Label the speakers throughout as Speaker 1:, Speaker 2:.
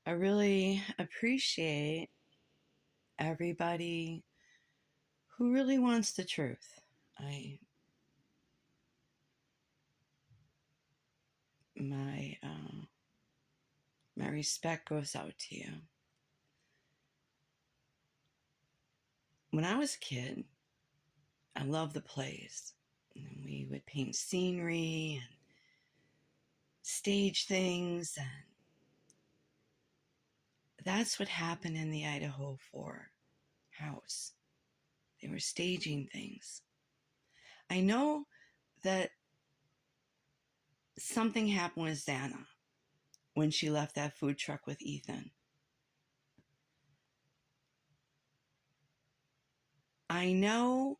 Speaker 1: I really appreciate everybody who really wants the truth. I my my respect goes out to you. When I was a kid, I loved the plays. And we would paint scenery and stage things, and that's what happened in the Idaho 4 house. They were staging things. I know that something happened with XANA when she left that food truck with Ethan. I know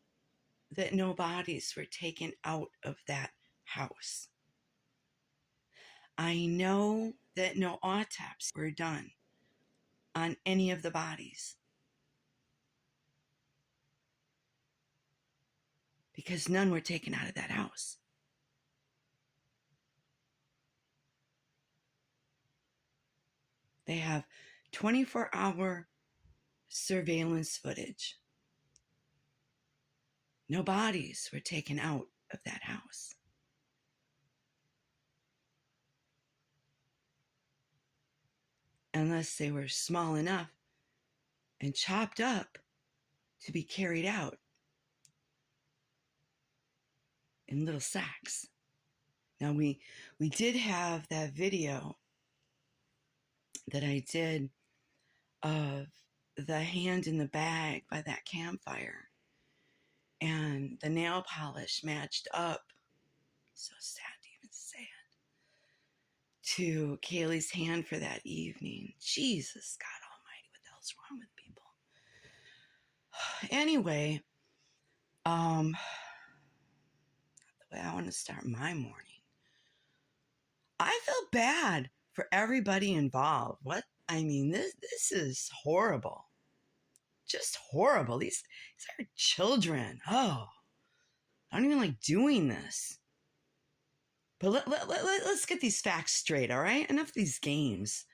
Speaker 1: that no bodies were taken out of that house. I know that no autopsies were done on any of the bodies because none were taken out of that house. They have 24-hour surveillance footage. No bodies were taken out of that house. Unless they were small enough and chopped up to be carried out in little sacks. Now, we did have that video that I did of the hand in the bag by that campfire, and the nail polish matched up, so sad to even say it, to KAYLEE's hand for that evening. Jesus, God almighty, what the hell's wrong with people? Anyway, the way I want to start my morning, I feel bad for everybody involved. This is horrible. Just horrible. These are children. Oh, I don't even like doing this. But let's get these facts straight, all right? Enough of these games.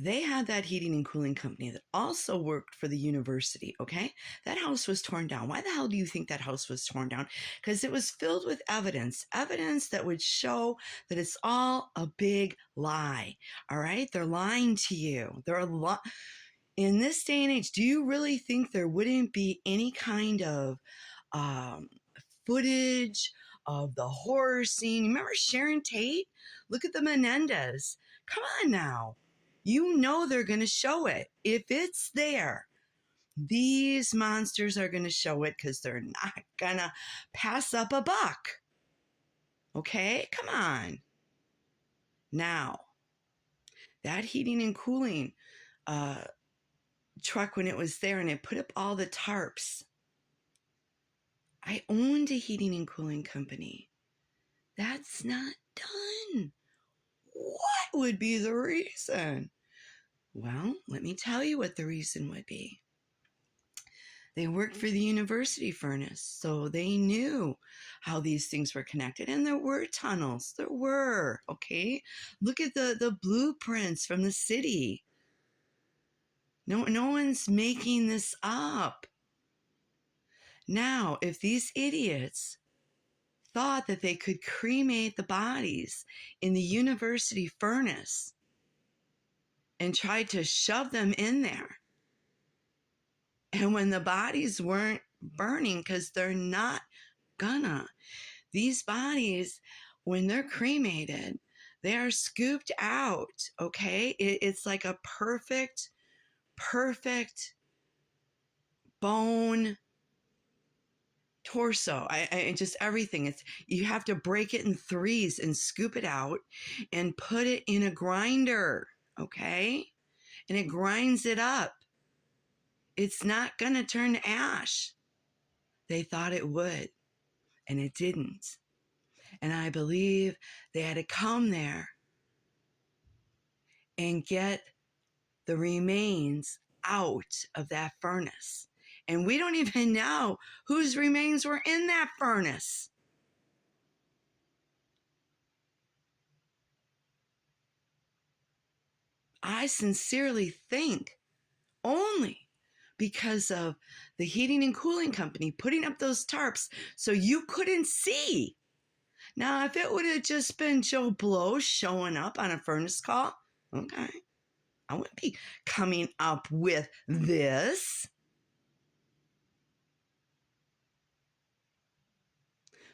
Speaker 1: They had that heating and cooling company that also worked for the university, okay? That house was torn down. Why the hell do you think that house was torn down? Because it was filled with evidence that would show that it's all a big lie, all right? They're lying to you. In this day and age, do you really think there wouldn't be any kind of footage of the horror scene? Remember Sharon Tate? Look at the Menendez. Come on now. You know they're going to show it. If it's there, these monsters are going to show it because they're not going to pass up a buck. Okay? Come on. Now, that heating and cooling truck, when it was there and it put up all the tarps, I owned a heating and cooling company. That's not done. What would be the reason? Well, let me tell you what the reason would be. They worked for the university furnace, so they knew how these things were connected. And there were tunnels. There were, okay? Look at the blueprints from the city. No one's making this up. Now, if these idiots thought that they could cremate the bodies in the university furnace and tried to shove them in there, and when the bodies weren't burning, because they're not gonna, these bodies, when they're cremated, they are scooped out, okay? It's like a perfect bone torso. I just everything. You have to break it in threes and scoop it out and put it in a grinder, okay? And it grinds it up. It's not going to turn to ash. They thought it would, and it didn't. And I believe they had to come there and get the remains out of that furnace. And we don't even know whose remains were in that furnace. I sincerely think only because of the heating and cooling company putting up those tarps so you couldn't see. Now, if it would have just been Joe Blow showing up on a furnace call, okay, I wouldn't be coming up with this.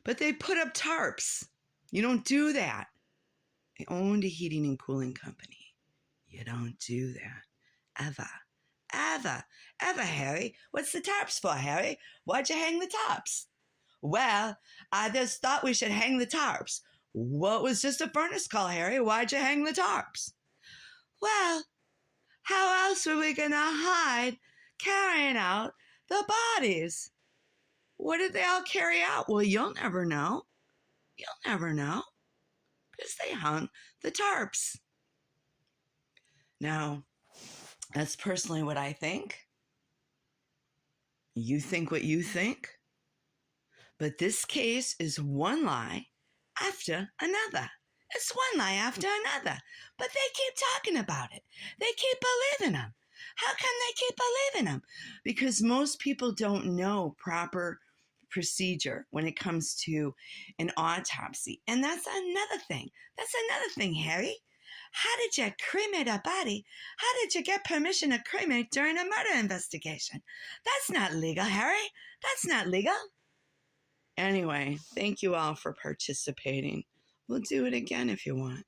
Speaker 1: But they put up tarps. You don't do that. They owned a heating and cooling company. You don't do that. Ever, Harry. What's the tarps for, Harry? Why'd you hang the tarps? Well, I just thought we should hang the tarps. What was just a furnace call, Harry? Why'd you hang the tarps? Well, how else were we going to hide carrying out the bodies? What did they all carry out? Well, you'll never know. You'll never know. Because they hung the tarps. Now, that's personally what I think. You think what you think. But this case is one lie after another. It's one lie after another. But they keep talking about it. They keep believing them. How come they keep believing them? Because most people don't know proper procedure when it comes to an autopsy. And that's another thing. That's another thing, Harry. How did you cremate a body? How did you get permission to cremate during a murder investigation? That's not legal, Harry. That's not legal. Anyway, thank you all for participating. We'll do it again if you want.